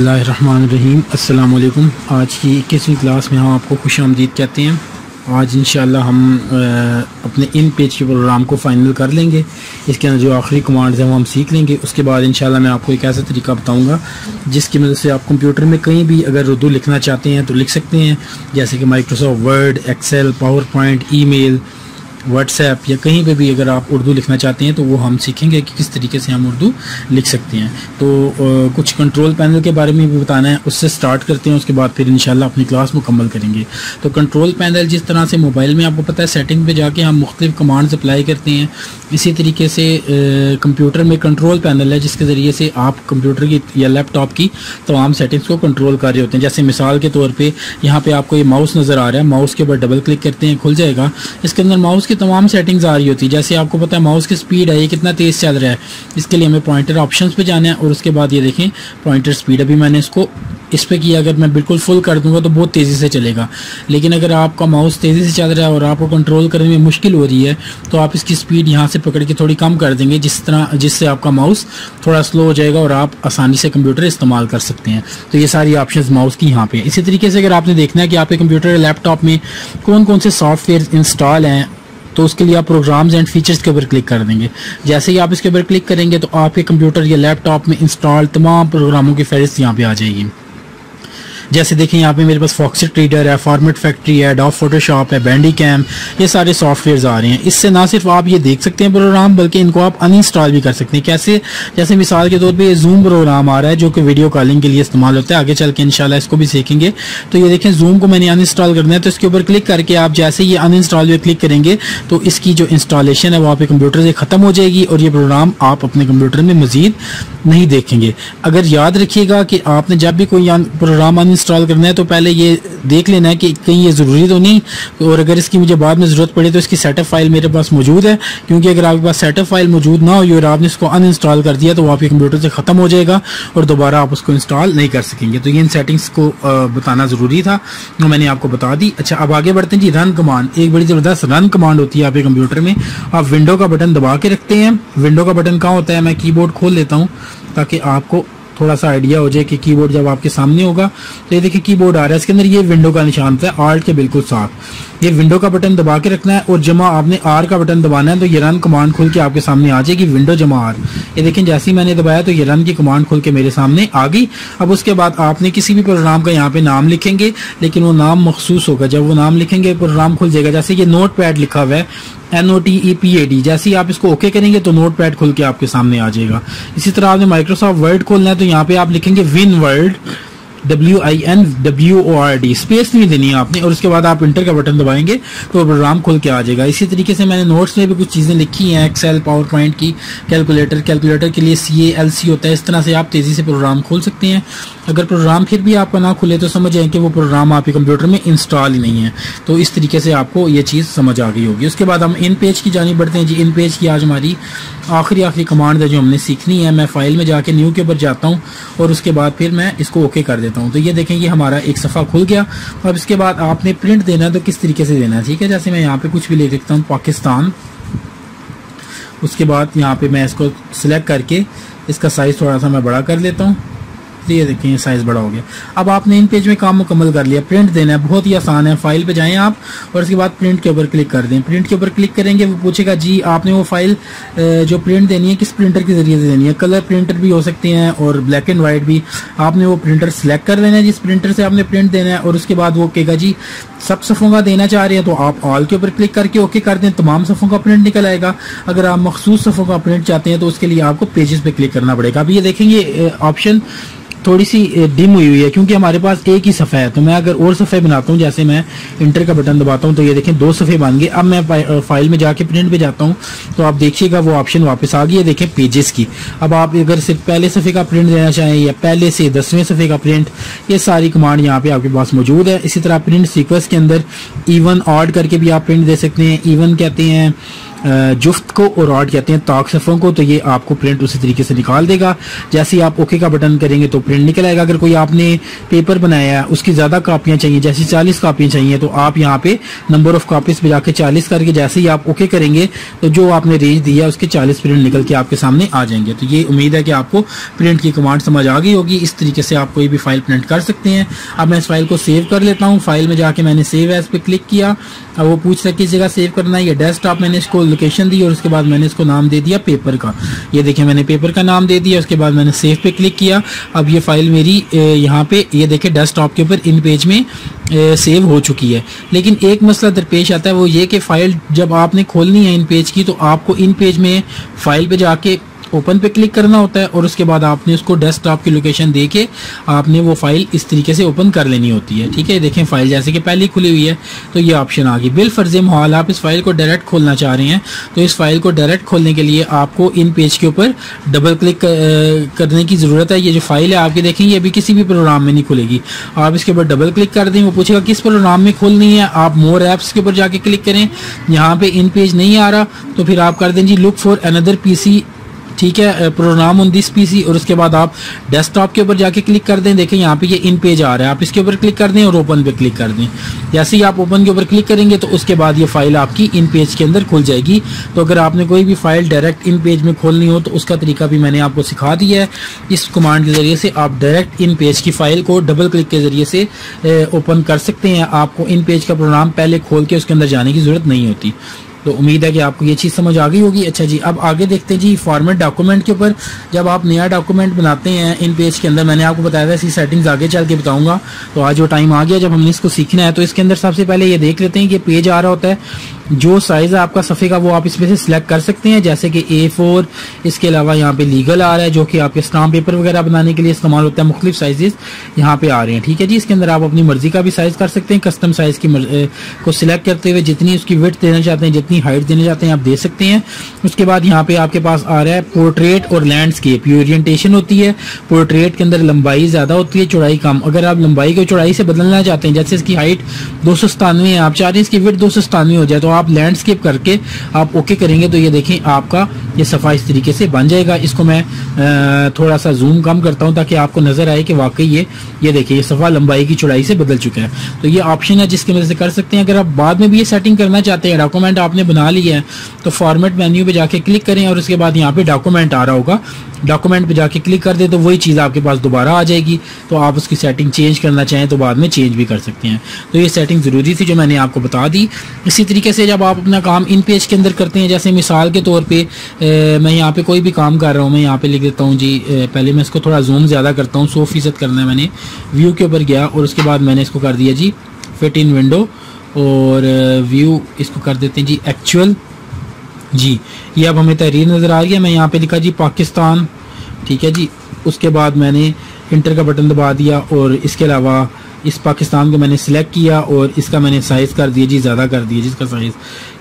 बिस्मिल्लाहिर्रहमानिर्रहीम। अस्सलाम वालेकुम। आज की 21वीं क्लास में हम आपको खुशामदीद कहते हैं। आज इंशाल्लाह हम अपने इन पेज के प्रोग्राम को फ़ाइनल कर लेंगे। इसके अंदर जो आखिरी कमांड्स हैं वो हम सीख लेंगे। उसके बाद इंशाल्लाह मैं आपको एक ऐसा तरीका बताऊंगा जिसकी मदद से आप कंप्यूटर में कहीं भी अगर उर्दू लिखना चाहते हैं तो लिख सकते हैं, जैसे कि Microsoft Word, Excel, PowerPoint, email, WhatsApp या कहीं पे भी अगर आप उर्दू लिखना चाहते हैं तो वो हम सीखेंगे कि किस तरीके से हम उर्दू लिख सकते हैं। तो कुछ कंट्रोल पैनल के बारे में भी बताना है, उससे स्टार्ट करते हैं। उसके बाद फिर इंशाल्लाह अपनी क्लास मुकम्मल करेंगे। तो कंट्रोल पैनल जिस तरह से मोबाइल में आपको पता है सेटिंग पे जाके हम मुख्तलिफ कमांड्स अप्लाई करते हैं, इसी तरीके से कंप्यूटर में कंट्रोल पैनल है जिसके ज़रिए से आप कंप्यूटर की या लैपटॉप की तमाम सेटिंग्स को कंट्रोल कर रहे होते हैं। जैसे मिसाल के तौर पर यहाँ पर आपको ये माउस नज़र आ रहा है, माउस के ऊपर डबल क्लिक करते हैं, खुल जाएगा। इसके अंदर माउस की तमाम सेटिंग्स आ रही होती है। जैसे आपको पता है माउस की स्पीड है, ये कितना तेज़ चल रहा है, इसके लिए हमें पॉइंटर ऑप्शंस पे जाना है और उसके बाद ये देखें पॉइंटर स्पीड। अभी मैंने इसको इस पे किया, अगर मैं बिल्कुल फुल कर दूंगा तो बहुत तेज़ी से चलेगा। लेकिन अगर आपका माउस तेज़ी से चल रहा है और आपको कंट्रोल करने में मुश्किल हो रही है तो आप इसकी स्पीड यहाँ से पकड़ के थोड़ी कम कर देंगे, जिससे आपका माउस थोड़ा स्लो हो जाएगा और आप आसानी से कंप्यूटर इस्तेमाल कर सकते हैं। तो ये सारी ऑप्शंस माउस की यहाँ पे। इसी तरीके से अगर आपने देखना है कि आपके कंप्यूटर या लैपटॉप में कौन कौन से सॉफ्टवेयर इंस्टॉल हैं तो उसके लिए आप प्रोग्राम्स एंड फीचर्स के ऊपर क्लिक कर देंगे। जैसे ही आप इसके ऊपर क्लिक करेंगे तो आपके कंप्यूटर या लैपटॉप में इंस्टॉल तमाम प्रोग्रामों की फहरिस्त यहाँ पे आ जाएगी। जैसे देखें यहाँ पे मेरे पास फॉक्सिट रीडर है, फॉर्मेट फैक्ट्री है, डॉफ फोटोशॉप है, बैंडी कैम, ये सारे सॉफ्टवेयर्स आ रहे हैं। इससे ना सिर्फ आप ये देख सकते हैं प्रोग्राम बल्कि इनको आप अनइंस्टॉल भी कर सकते हैं। कैसे? जैसे मिसाल के तौर पे ये जूम प्रोग्राम आ रहा है जो कि वीडियो कॉलिंग के लिए इस्तेमाल होता है। आगे चल के इंशाल्लाह इसको भी सीखेंगे। तो ये देखें जूम को मैंने अनइंस्टॉल करना है तो इसके ऊपर क्लिक करके आप जैसे ये अनइंस्टॉल पे क्लिक करेंगे तो इसकी जो इंस्टॉलेशन है वो आपके कंप्यूटर से ख़त्म हो जाएगी और ये प्रोग्राम आप अपने कंप्यूटर में मजीद नहीं देखेंगे। अगर याद रखिएगा कि आपने जब भी कोई प्रोग्राम अनइंस्टॉल करना है तो पहले ये देख लेना है कि कहीं ये ज़रूरी तो नहीं, और अगर इसकी मुझे बाद में ज़रूरत पड़े तो इसकी सेटअप फाइल मेरे पास मौजूद है। क्योंकि अगर आपके पास सेटअप फाइल मौजूद ना हो और आपने इसको अनइंस्टॉल कर दिया तो वो आपके कंप्यूटर से ख़त्म हो जाएगा और दोबारा आप उसको इंस्टॉल नहीं कर सकेंगे। तो ये इन सेटिंग्स को बताना ज़रूरी था, तो मैंने आपको बता दी। अच्छा, अब आगे बढ़ते हैं जी। रन कमांड एक बड़ी ज़बरदस्त रन कमांड होती है आपके कंप्यूटर में। आप विंडो का बटन दबा के रखते हैं। विंडो का बटन कहाँ होता है, मैं कीबोर्ड खोल लेता हूँ ताकि आपको थोड़ा सा आइडिया हो जाए कि कीबोर्ड जब आपके सामने होगा तो ये देखिए कीबोर्ड आ रहा है, इसके अंदर ये विंडो का निशान होता है आल्ट के बिल्कुल साथ। ये विंडो का बटन दबा के रखना है और जमा आपने आर का बटन दबाना है तो ये रन कमांड खुल के आपके सामने आ जाएगी, विंडो जमा आर। ये देखें जैसे ही मैंने दबाया तो ये रन की कमांड खुल के मेरे सामने आ गई। अब उसके बाद आपने किसी भी प्रोग्राम का यहाँ पे नाम लिखेंगे, लेकिन वो नाम मखसूस होगा। जब वो नाम लिखेंगे प्रोग्राम खुल जाएगा। जैसे ये नोट पैड लिखा हुआ है NOTEPAD, जैसे ही आप इसको ओके करेंगे तो नोट पैड खुल के आपके सामने आ जाएगा। इसी तरह आपने माइक्रोसॉफ्ट वर्ड खोलना है तो यहाँ पे आप लिखेंगे विन वर्ड, WINWORD, स्पेस नहीं देनी है आपने, और उसके बाद आप इंटर का बटन दबाएंगे तो प्रोग्राम खुल के आ जाएगा। इसी तरीके से मैंने नोट्स में भी कुछ चीज़ें लिखी हैं, एक्सेल, पावर पॉइंट की, कैलकुलेटर के लिए CALC होता है। इस तरह से आप तेज़ी से प्रोग्राम खोल सकते हैं। अगर प्रोग्राम फिर भी आपका ना खुले तो समझ जाएं कि वो प्रोग्राम आपके कंप्यूटर में इंस्टॉल ही नहीं है। तो इस तरीके से आपको ये चीज़ समझ आ गई होगी। उसके बाद हम इन पेज की जानी बढ़ते हैं जी। इन पेज की आज हमारी आखिरी कमांड है जो हमने सीखनी है। मैं फाइल में जाके न्यू के ऊपर जाता हूँ और उसके बाद फिर मैं इसको ओके कर देता हूँ। तो ये देखें ये हमारा एक सफ़ा खुल गया। अब इसके बाद आपने प्रिंट देना है तो किस तरीके से देना है, ठीक है। जैसे मैं यहाँ पे कुछ भी लिख देता हूँ पाकिस्तान। उसके बाद यहाँ पे मैं इसको सिलेक्ट करके इसका साइज़ थोड़ा सा मैं बड़ा कर लेता हूँ। ये देखें ये साइज़ बड़ा हो गया। अब आपने इन पेज में काम मुकम्मल कर लिया। प्रिंट देना है, बहुत ही आसान है। फाइल पे जाएं आप और उसके बाद प्रिंट के ऊपर क्लिक कर दें। प्रिंट के ऊपर क्लिक करेंगे वो पूछेगा जी आपने वो फाइल जो प्रिंट देनी है किस प्रिंटर के जरिए से देनी है। कलर प्रिंटर भी हो सकते हैं और ब्लैक एंड वाइट भी। आपने वो प्रिंटर सेलेक्ट कर लेना है जिस प्रिंटर से आपने प्रिंट देना है और उसके बाद वो कहेगा जी सब सफ़ों का देना चाह रहे हैं तो आप ऑल के ऊपर क्लिक करके ओके कर दें, तमाम सफ़ों का प्रिंट निकल आएगा। अगर आप मखसूस सफ़ों का प्रिंट चाहते हैं तो उसके लिए आपको पेजेस पे क्लिक करना पड़ेगा। अभी ये देखेंगे ऑप्शन थोड़ी सी डिम हुई है क्योंकि हमारे पास एक ही सफ़ा है। तो मैं अगर और सफ़े बनाता हूँ, जैसे मैं इंटर का बटन दबाता हूँ तो ये देखें 2 सफ़े बन गए। अब मैं फाइल में जाके प्रिंट पे जाता हूँ तो आप देखिएगा वो ऑप्शन वापस आ गई है, देखें पेजेस की। अब आप अगर सिर्फ पहले सफ़े का प्रिंट देना चाहें या पहले से 10वें सफ़े का प्रिंट, ये सारी कमांड यहाँ पे आपके पास मौजूद है। इसी तरह प्रिंट सीक्वेंस के अंदर इवन ऑड करके भी आप प्रिंट दे सकते हैं। इवन कहते हैं जुफ्त को और ऑड कहते हैं ताक सफ़ों को, तो ये आपको प्रिंट उसी तरीके से निकाल देगा। जैसे ही आप ओके का बटन करेंगे तो प्रिंट निकल आएगा। अगर कोई आपने पेपर बनाया है, उसकी ज़्यादा कापियाँ चाहिए, जैसे 40 कापियाँ चाहिए, तो आप यहाँ पे नंबर ऑफ कापीज पे जाके 40 करके जैसे ही आप ओके करेंगे तो जो आपने रेंज दिया उसके 40 प्रिंट निकल के आपके सामने आ जाएंगे। तो ये उम्मीद है कि आपको प्रिंट की कमांड समझ आ गई होगी। इस तरीके से आप कोई भी फाइल प्रिंट कर सकते हैं। अब मैं इस फाइल को सेव कर लेता हूँ। फाइल में जाके मैंने सेव एज पे क्लिक किया। अब वो पूछ रहा है किस जगह सेव करना है, ये डेस्कटॉप, मैंने इसको लोकेशन दी और उसके बाद मैंने इसको नाम दे दिया पेपर का। ये देखिए मैंने पेपर का नाम दे दिया, उसके बाद मैंने सेव पे क्लिक किया। अब ये फाइल मेरी यहाँ पे ये देखिए डेस्कटॉप के ऊपर इन पेज में सेव हो चुकी है। लेकिन एक मसला दरपेश आता है, वो ये कि फाइल जब आपने खोलनी है इन पेज की, तो आपको इन पेज में फाइल पे जाके ओपन पे क्लिक करना होता है और उसके बाद आपने उसको डेस्कटॉप की लोकेशन देके आपने वो फाइल इस तरीके से ओपन कर लेनी होती है। ठीक है, देखें फाइल जैसे कि पहले खुली हुई है तो ये ऑप्शन आ गई। बिल फर्ज माल आप इस फाइल को डायरेक्ट खोलना चाह रहे हैं, तो इस फाइल को डायरेक्ट खोलने के लिए आपको इन पेज के ऊपर डबल क्लिक करने की ज़रूरत है। ये जो फाइल है आपकी देखें, ये भी किसी भी प्रोग्राम में नहीं खुलेगी। आप इसके ऊपर डबल क्लिक कर दें, वो पूछेगा किस प्रोग्राम में खोलनी है, आप मोर ऐप्स के ऊपर जाके क्लिक करें। यहाँ पे इन पेज नहीं आ रहा तो फिर आप कर दें जी लुक फॉर अनदर पीसी, ठीक है, प्रोग्राम ऑन दिस पीसी, और उसके बाद आप डेस्कटॉप के ऊपर जाके क्लिक कर दें। देखें यहाँ पे ये इन पेज आ रहा है, आप इसके ऊपर क्लिक कर दें और ओपन पे क्लिक कर दें। जैसे ही आप ओपन के ऊपर क्लिक करेंगे तो उसके बाद ये फाइल आपकी इन पेज के अंदर खुल जाएगी। तो अगर आपने कोई भी फाइल डायरेक्ट इन पेज में खोलनी हो तो उसका तरीका भी मैंने आपको सिखा दिया है। इस कमांड के जरिए से आप डायरेक्ट इन पेज की फाइल को डबल क्लिक के जरिए से ओपन कर सकते हैं। आपको इन पेज का प्रोग्राम पहले खोल के उसके अंदर जाने की जरूरत नहीं होती। तो उम्मीद है कि आपको ये चीज़ समझ आ गई होगी। अच्छा जी, अब आगे देखते हैं जी फॉर्मेट डॉक्यूमेंट के ऊपर। जब आप नया डॉक्यूमेंट बनाते हैं इन पेज के अंदर, मैंने आपको बताया था इसकी सेटिंग्स आगे चल के बताऊंगा, तो आज वो टाइम आ गया जब हमने इसको सीखना है। तो इसके अंदर सबसे पहले ये देख लेते हैं कि पेज आ रहा होता है, जो साइज है आपका सफ़े का वो आप इसमें से सिलेक्ट कर सकते हैं, जैसे कि A4। इसके अलावा यहाँ पे लीगल आ रहा है जो कि आपके स्टाम्प पेपर वगैरह बनाने के लिए इस्तेमाल होता है। मुख्तलिफ साइजेस यहाँ पे आ रहे हैं। ठीक है जी, इसके अंदर आप अपनी मर्जी का भी साइज कर सकते हैं। कस्टम साइज की को सिलेक्ट करते हुए जितनी उसकी विड्थ देना चाहते हैं, जितनी हाइट देना चाहते हैं आप दे सकते हैं। उसके बाद यहाँ पे आपके पास आ रहा है पोर्ट्रेट और लैंडस्केप। ये ओरिएंटेशन होती है। पोर्ट्रेट के अंदर लंबाई ज्यादा होती है, चौड़ाई कम। अगर आप लंबाई को चौड़ाई से बदलना चाहते हैं, जैसे इसकी हाइट 297 है, आप चाह रहे हैं इसकी विड्थ 297 हो जाए, तो आप लैंडस्केप करके आप ओके करेंगे तो ये देखें आपका ये सफा इस तरीके से बन जाएगा। इसको मैं थोड़ा सा जूम कम करता हूं ताकि आपको नजर आए कि वाकई ये देखिए ये सफा लंबाई की चौड़ाई से बदल चुका है। तो ये ऑप्शन है जिसकी मदद से कर सकते हैं। अगर आप बाद में भी ये सेटिंग करना चाहते हैं, डॉक्यूमेंट आपने बना लिया है, तो फॉर्मेट मेन्यू पे जाके क्लिक करें और उसके बाद यहाँ पे डॉक्यूमेंट आ रहा होगा, डॉक्यूमेंट पे जाके क्लिक कर दे तो वही चीज़ आपके पास दोबारा आ जाएगी। तो आप उसकी सेटिंग चेंज करना चाहें तो बाद में चेंज भी कर सकते हैं। तो ये सेटिंग ज़रूरी थी जो मैंने आपको बता दी। इसी तरीके से जब आप अपना काम इन पेज के अंदर करते हैं, जैसे मिसाल के तौर पे मैं यहाँ पे कोई भी काम कर रहा हूँ, मैं यहाँ पे लिख देता हूँ जी, पहले मैं इसको थोड़ा जूम ज़्यादा करता हूँ, 100% करना है। मैंने व्यू के ऊपर गया और उसके बाद मैंने इसको कर दिया जी फिट इन विंडो, और व्यू इसको कर देते हैं जी एक्चुअल जी। ये अब हमें तहरीर नज़र आ रही है। मैं यहाँ पे लिखा जी पाकिस्तान, ठीक है जी। उसके बाद मैंने इंटर का बटन दबा दिया और इसके अलावा इस पाकिस्तान को मैंने सिलेक्ट किया और इसका मैंने साइज़ कर दिया जी, ज़्यादा कर दिया जिसका साइज़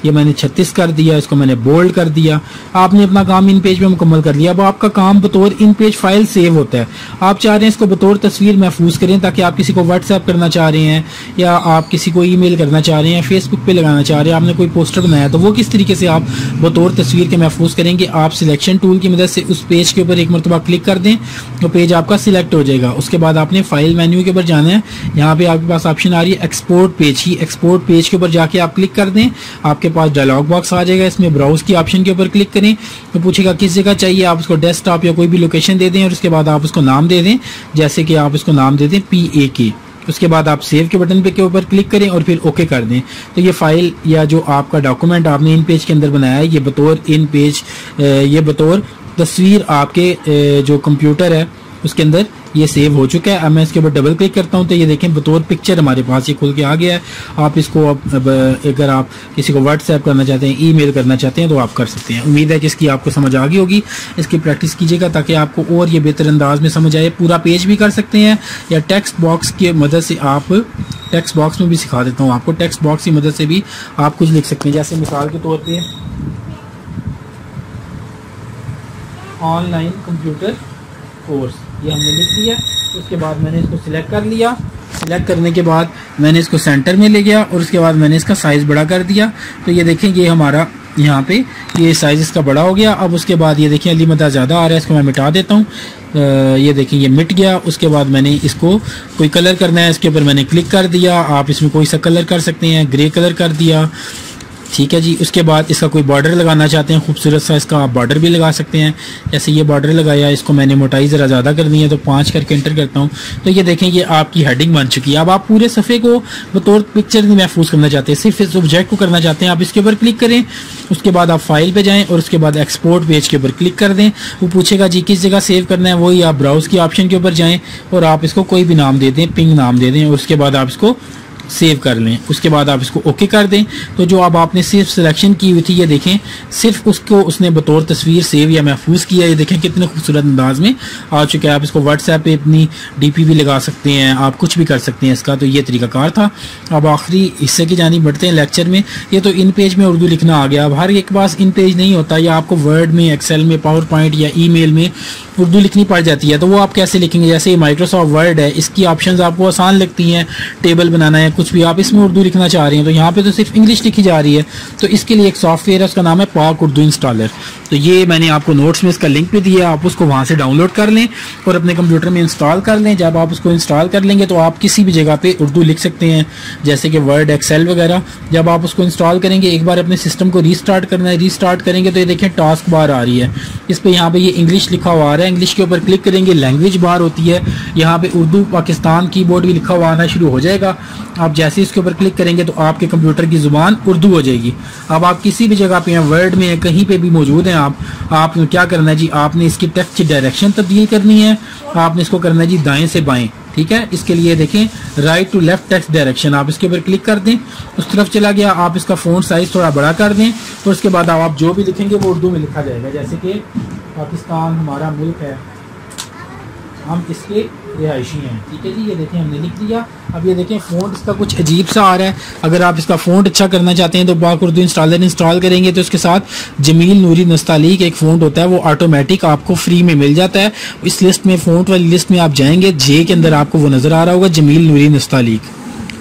ये मैंने 36 कर दिया। इसको मैंने बोल्ड कर दिया। आपने अपना काम इन पेज में मुकम्मल कर लिया। अब आपका काम बतौर इन पेज फाइल सेव होता है। आप चाह रहे हैं इसको बतौर तस्वीर महफूज करें, ताकि आप किसी को व्हाट्सएप करना चाह रहे हैं या आप किसी को ईमेल करना चाह रहे हैं, फेसबुक पे लगाना चाह रहे हैं, आपने कोई पोस्टर बनाया, तो वो किस तरीके से आप बतौर तस्वीर के महफूज करेंगे। आप सिलेक्शन टूल की मदद से उस पेज के ऊपर एक मरतबा क्लिक कर दें तो पेज आपका सिलेक्ट हो जाएगा। उसके बाद आपने फाइल मेन्यू के ऊपर जाना है। यहाँ पे आपके पास ऑप्शन आ रही है एक्सपोर्ट पेज की। एक्सपोर्ट पेज के ऊपर जाके आप क्लिक कर दें, आपके पास डायलॉग बॉक्स आ जाएगा। इसमें ब्राउज की ऑप्शन के ऊपर क्लिक करें तो पूछेगा किस जगह चाहिए, आप उसको डेस्कटॉप या कोई भी लोकेशन दे दें और उसके बाद आप उसको नाम दे दें, जैसे कि आप उसको नाम दे दें PAK। उसके बाद आप सेव के बटन पे के ऊपर क्लिक करें और फिर ओके कर दें। तो ये फाइल या जो आपका डॉक्यूमेंट आपने इन पेज के अंदर बनाया है, ये बतौर इन पेज ये बतौर तस्वीर आपके जो कंप्यूटर है उसके अंदर ये सेव हो चुका है। अब मैं इसके ऊपर डबल क्लिक करता हूं तो ये देखें बतौर पिक्चर हमारे पास ये खुल के आ गया है। आप इसको अब अगर आप किसी को व्हाट्सएप करना चाहते हैं, ईमेल करना चाहते हैं तो आप कर सकते हैं। उम्मीद है कि इसकी आपको समझ आ गई होगी। इसकी प्रैक्टिस कीजिएगा ताकि आपको और ये बेहतर अंदाज में समझ आए। पूरा पेज भी कर सकते हैं या टेक्स्ट बॉक्स की मदद से, आप टेक्स्ट बॉक्स में भी सिखा देता हूँ आपको, टेक्स्ट बॉक्स की मदद से भी आप कुछ लिख सकते हैं। जैसे मिसाल के तौर पर ऑनलाइन कंप्यूटर कोर्स, ये हमने लिख दिया। उसके बाद मैंने इसको सिलेक्ट कर लिया। सिलेक्ट करने के बाद मैंने इसको सेंटर में ले गया और उसके बाद मैंने इसका साइज़ बड़ा कर दिया। तो ये देखें ये हमारा यहाँ पे ये साइज इसका बड़ा हो गया। अब उसके बाद ये देखिए अली मदा ज़्यादा आ रहा है, इसको मैं मिटा देता हूँ। ये देखिए ये मिट गया। उसके बाद मैंने इसको कोई कलर करना है, इसके ऊपर मैंने क्लिक कर दिया। आप इसमें कोई सा कलर कर सकते हैं, ग्रे कलर कर दिया, ठीक है जी। उसके बाद इसका कोई बॉर्डर लगाना चाहते हैं खूबसूरत सा, इसका आप बॉर्डर भी लगा सकते हैं। जैसे ये बॉर्डर लगाया, इसको मैंने मोटाई ज़रा ज़्यादा करनी है तो 5 करके एंटर करता हूँ। तो ये देखें ये आपकी हेडिंग बन चुकी है। अब आप पूरे सफ़े को बतौर पिक्चर महफूज करना चाहते हैं, सिर्फ इस ऑब्जेक्ट को करना चाहते हैं, आप इसके ऊपर क्लिक करें। उसके बाद आप फाइल पे जाएं और उसके बाद एक्सपोर्ट पेज के ऊपर क्लिक कर दें। वो पूछेगा जी किस जगह सेव करना है, वही आप ब्राउज की ऑप्शन के ऊपर जाएँ और आप इसको कोई भी नाम दे दें, पिंग नाम दे दें, और उसके बाद आप इसको सेव कर लें। उसके बाद आप इसको ओके कर दें। तो जो अब आपने सिर्फ सिलेक्शन की हुई थी, ये देखें सिर्फ उसको उसने बतौर तस्वीर सेव या महफूज किया। ये देखें कितने खूबसूरत अंदाज में आ चुका है। आप इसको व्हाट्सएप पे अपनी डीपी भी लगा सकते हैं, आप कुछ भी कर सकते हैं इसका। तो ये तरीकाकार था। अब आखिरी हिस्से की जानिब बढ़ते हैं लेक्चर में। ये तो इन पेज में उर्दू लिखना आ गया। अब हर एक पास इन पेज नहीं होता, या आपको वर्ड में, एक्सेल में, पावर पॉइंट या ईमेल में उर्दू लिखनी पड़ जाती है। तो वो आप कैसे लिखेंगे? जैसे ये माइक्रोसॉफ्ट वर्ड है, इसकी ऑप्शंस आपको आसान लगती हैं, टेबल बनाना है कुछ भी, आप इसमें उर्दू लिखना चाह रही हैं तो यहाँ पे तो सिर्फ इंग्लिश लिखी जा रही है। तो इसके लिए एक सॉफ्टवेयर है, उसका नाम है पाक उर्दू इंस्टॉलर। तो ये मैंने आपको नोट्स में इसका लिंक भी दिया, आप उसको वहाँ से डाउनलोड कर लें और अपने कंप्यूटर में इंस्टॉल कर लें। जब आप उसको इंस्टॉल कर लेंगे तो आप किसी भी जगह पे उर्दू लिख सकते हैं, जैसे कि वर्ड, एक्सेल वगैरह। जब आप उसको इंस्टॉल करेंगे, एक बार अपने सिस्टम को रीस्टार्ट करना है, रीस्टार्ट करेंगे तो ये देखें टास्क बार आ रही है, इस पर यहाँ पे ये इंग्लिश लिखा हुआ आ रहा है। इंग्लिश के ऊपर क्लिक करेंगे, लैंग्वेज बार होती है, यहाँ पे उर्दू पाकिस्तान कीबोर्ड भी लिखा हुआ आना शुरू हो जाएगा। आप जैसे इसके ऊपर क्लिक करेंगे तो आपके कंप्यूटर की जुबान उर्दू हो जाएगी। अब आप किसी भी जगह पे हैं, वर्ड में कहीं पे भी मौजूद हैं, आप क्या करना है जी, आपने इसकी टेक्स्ट की डायरेक्शन तब्दील करनी है। आपने इसको करना है जी दाएं से बाएं, ठीक है। इसके लिए देखें right to left text direction, आप इसके ऊपर क्लिक कर दें, उस तरफ चला गया। आप इसका फ़ॉन्ट साइज थोड़ा बड़ा कर दें और उसके बाद आप जो भी लिखेंगे वो उर्दू में लिखा जाएगा। जैसे कि पाकिस्तान हमारा मुल्क है, हम इसके रिहायशी हैं, ठीक है जी। ये देखें हमने लिख दिया। अब ये देखें फ़ॉन्ट इसका कुछ अजीब सा आ रहा है। अगर आप इसका फ़ॉन्ट अच्छा करना चाहते हैं तो पाक उर्दू इंस्टॉलर इंस्टॉल करेंगे तो इसके साथ जमील नूरी नस्तालीक एक फ़ॉन्ट होता है, वो ऑटोमेटिक आपको फ्री में मिल जाता है। इस लिस्ट में, फ़ॉन्ट वाली लिस्ट में आप जाएंगे, जे के अंदर आपको वो नज़र आ रहा होगा, जमील नूरी नस्तालीक,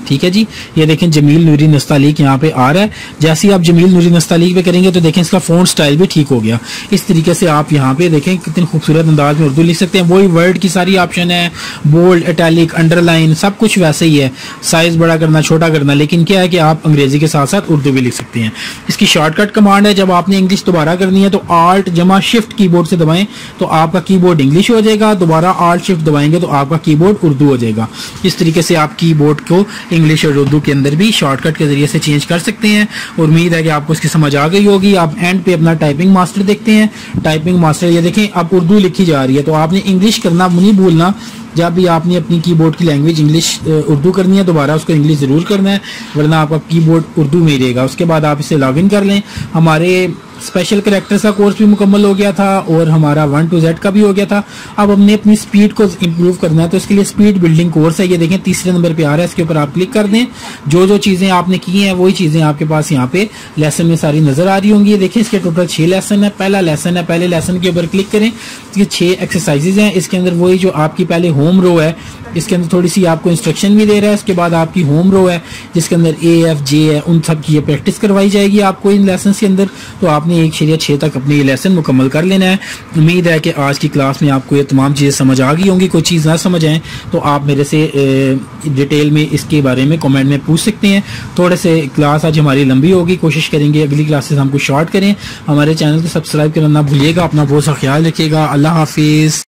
ठीक है जी। ये देखें जमील नूरी नस्तालीक यहाँ पे आ रहा है। जैसे ही आप जमील नूरी नस्तालीक पे करेंगे तो देखें इसका फ़ॉन्ट स्टाइल भी ठीक हो गया। इस तरीके से आप यहाँ पे देखें कितने खूबसूरत अंदाज में उर्दू लिख सकते हैं। वही वर्ड की सारी ऑप्शन है, बोल्ड, इटैलिक, अंडरलाइन, सब कुछ वैसे ही है, साइज बड़ा करना, छोटा करना। लेकिन क्या है कि आप अंग्रेजी के साथ साथ उर्दू भी लिख सकते हैं। इसकी शॉर्टकट कमांड है, जब आपने इंग्लिश दोबारा करनी है तो आल्ट जमा शिफ्ट कीबोर्ड से दबाएं तो आपका कीबोर्ड इंग्लिश हो जाएगा, दोबारा आल्ट शिफ्ट दबाएंगे तो आपका कीबोर्ड उर्दू हो जाएगा। इस तरीके से आप कीबोर्ड को इंग्लिश और उर्दू के अंदर भी शॉर्टकट के जरिए से चेंज कर सकते हैं। और उम्मीद है कि आपको इसकी समझ आ गई होगी। आप एंड पे अपना टाइपिंग मास्टर देखते हैं। टाइपिंग मास्टर ये देखें अब उर्दू लिखी जा रही है, तो आपने इंग्लिश करना नहीं भूलना। जब भी आपने अपनी कीबोर्ड की लैंग्वेज इंग्लिश उर्दू करनी है, दोबारा उसको इंग्लिश ज़रूर करना है, वरना आपका कीबोर्ड उर्दू में ही रहेगा। उसके बाद आप इसे लॉगिन कर लें। हमारे स्पेशल कैरेक्टर्स का कोर्स भी मुकम्मल हो गया था और हमारा 1 to Z का भी हो गया था। अब हमने अपनी स्पीड को इम्प्रूव करना है, तो इसके लिए स्पीड बिल्डिंग कोर्स है। ये देखें तीसरे नंबर पे आ रहा है, इसके ऊपर आप क्लिक कर दें। जो जो चीज़ें आपने की हैं वही चीज़ें आपके पास यहाँ पे लेसन में सारी नजर आ रही होंगी। ये देखें इसके टोटल 6 लेसन है। पहला लेसन है, पहले लेसन के ऊपर क्लिक करें। ये 6 एक्सरसाइजेज हैं। इसके अंदर वही जो आपकी पहले होम रो है, इसके अंदर थोड़ी सी आपको इंस्ट्रक्शन भी दे रहा है। इसके बाद आपकी होम रो है जिसके अंदर AF J है, उन सब की ये प्रैक्टिस करवाई जाएगी आपको इन लेसन के अंदर। तो आपने 1 से 6 तक अपने ये लेसन मुकम्मल कर लेना है। उम्मीद है कि आज की क्लास में आपको ये तमाम चीज़ें समझ आ गई होंगी। कोई चीज़ ना समझ आए तो आप मेरे से डिटेल में इसके बारे में कमेंट में पूछ सकते हैं। थोड़े से क्लास आज हमारी लंबी होगी, कोशिश करेंगे अगली क्लासेस हमको शॉर्ट करें। हमारे चैनल को सब्सक्राइब करना ना भूलिएगा। अपना बहुत सा ख्याल रखिएगा। अल्लाह हाफिज़।